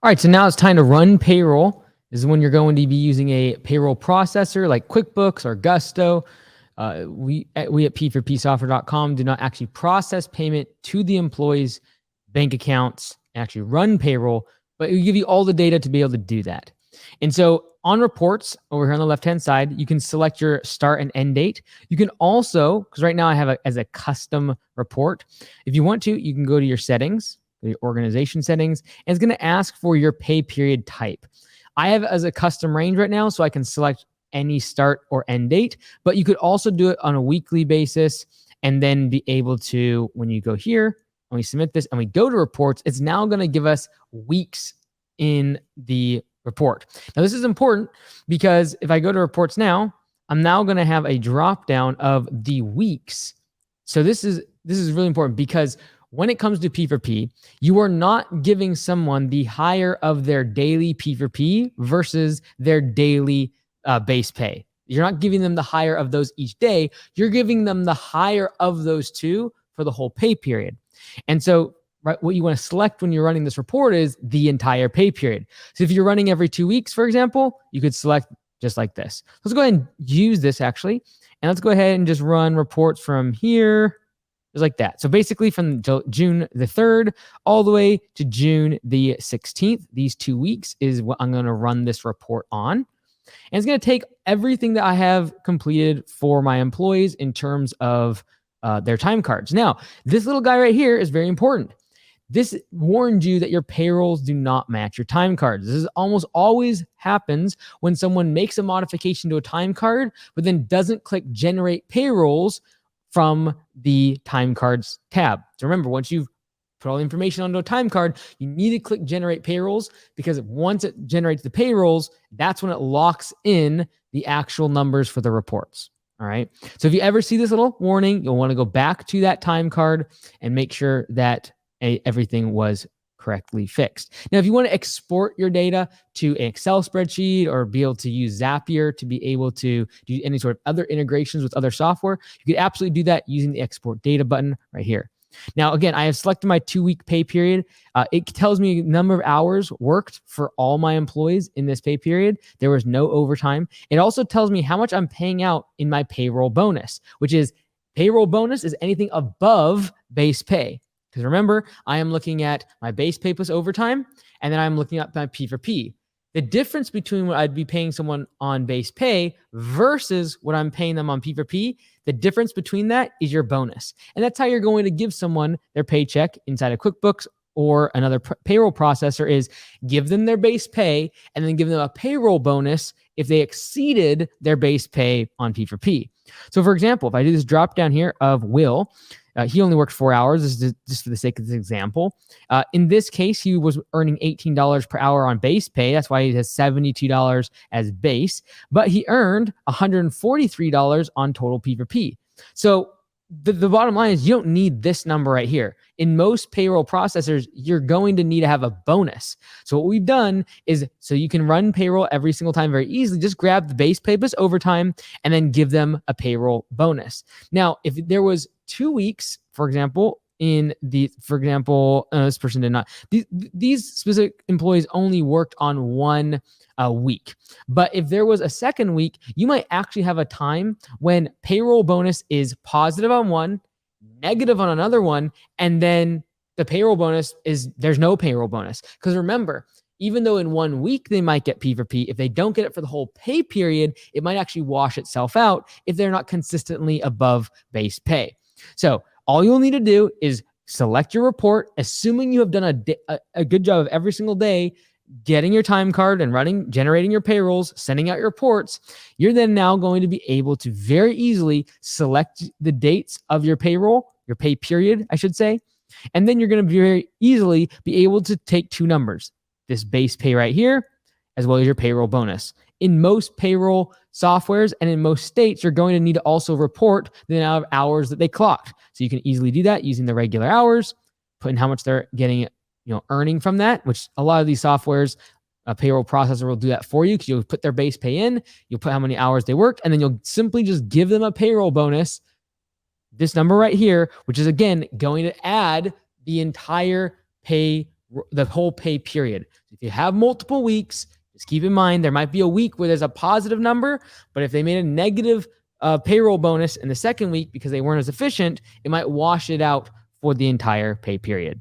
All right, so now it's time to run payroll. This is when you're going to be using a payroll processor like QuickBooks or Gusto. We at P4Psoftware.com do not actually process payment to the employees' bank accounts and actually run payroll, but we give you all the data to be able to do that. And so on reports over here on the left-hand side, you can select your start and end date. You can also, because right now I have as a custom report. If you want to, you can go to your settings, the organization settings, and it's going to ask for your pay period type. I have as a custom range right now, so I can select any start or end date, but you could also do it on a weekly basis and then be able to, when you go here and we submit this and we go to reports, it's now going to give us weeks in the report. Now, this is important because if I go to reports now, I'm now going to have a drop down of the weeks. So this is really important because when it comes to P4P, you are not giving someone the higher of their daily P4P versus their daily base pay. You're not giving them the higher of those each day. You're giving them the higher of those two for the whole pay period. And so what you want to select when you're running this report is the entire pay period. So if you're running every 2 weeks, for example, you could select just like this. Let's go ahead and use this actually. And let's go ahead and just run reports from here. Just like that. So basically from June the 3rd all the way to June the 16th, these 2 weeks is what I'm going to run this report on. And it's going to take everything that I have completed for my employees in terms of their time cards. Now, this little guy right here is very important. This warned you that your payrolls do not match your time cards. This is almost always happens when someone makes a modification to a time card, but then doesn't click generate payrolls from the time cards tab. So remember, once you've put all the information onto a time card, you need to click generate payrolls because once it generates the payrolls, that's when it locks in the actual numbers for the reports. All right. So if you ever see this little warning, you'll want to go back to that time card and make sure that everything was correctly fixed. Now, if you want to export your data to an Excel spreadsheet or be able to use Zapier to be able to do any sort of other integrations with other software, you could absolutely do that using the export data button right here. Now, again, I have selected my 2-week pay period. It tells me the number of hours worked for all my employees in this pay period. There was no overtime. It also tells me how much I'm paying out in my payroll bonus, which is payroll bonus is anything above base pay. Because remember, I am looking at my base pay plus overtime, and then I'm looking at my P4P. The difference between what I'd be paying someone on base pay versus what I'm paying them on P4P, the difference between that is your bonus. And that's how you're going to give someone their paycheck inside of QuickBooks or another payroll processor is give them their base pay and then give them a payroll bonus if they exceeded their base pay on P4P. So for example, if I do this drop down here of Will, he only worked 4 hours. This is just for the sake of this example. In this case, he was earning $18 per hour on base pay. That's why he has $72 as base. But he earned $143 on total P4P. So the bottom line is you don't need this number right here. In most payroll processors, you're going to need to have a bonus. So what we've done is so you can run payroll every single time very easily, just grab the base pay plus overtime and then give them a payroll bonus. Now, if there was 2 weeks, for example, this person did not. These specific employees only worked on 1 week. But if there was a second week, you might actually have a time when payroll bonus is positive on one, negative on another one, and then the payroll bonus is there's no payroll bonus. Because remember, even though in 1 week they might get P4P, if they don't get it for the whole pay period, it might actually wash itself out if they're not consistently above base pay. So all you'll need to do is select your report, assuming you have done a good job of every single day getting your time card and generating your payrolls, sending out your reports. You're then now going to be able to very easily select the dates of your payroll, your pay period, I should say. And then you're going to very easily be able to take 2 numbers, this base pay right here, as well as your payroll bonus. In most payroll softwares and in most states, you're going to need to also report the amount of hours that they clocked. So you can easily do that using the regular hours, put in how much they're getting, earning from that, which a lot of these softwares, a payroll processor will do that for you because you'll put their base pay in, you'll put how many hours they worked, and then you'll simply just give them a payroll bonus, this number right here, which is again going to add the entire pay the whole pay period. If you have multiple weeks, just keep in mind there might be a week where there's a positive number, but if they made a negative payroll bonus in the second week because they weren't as efficient, it might wash it out for the entire pay period.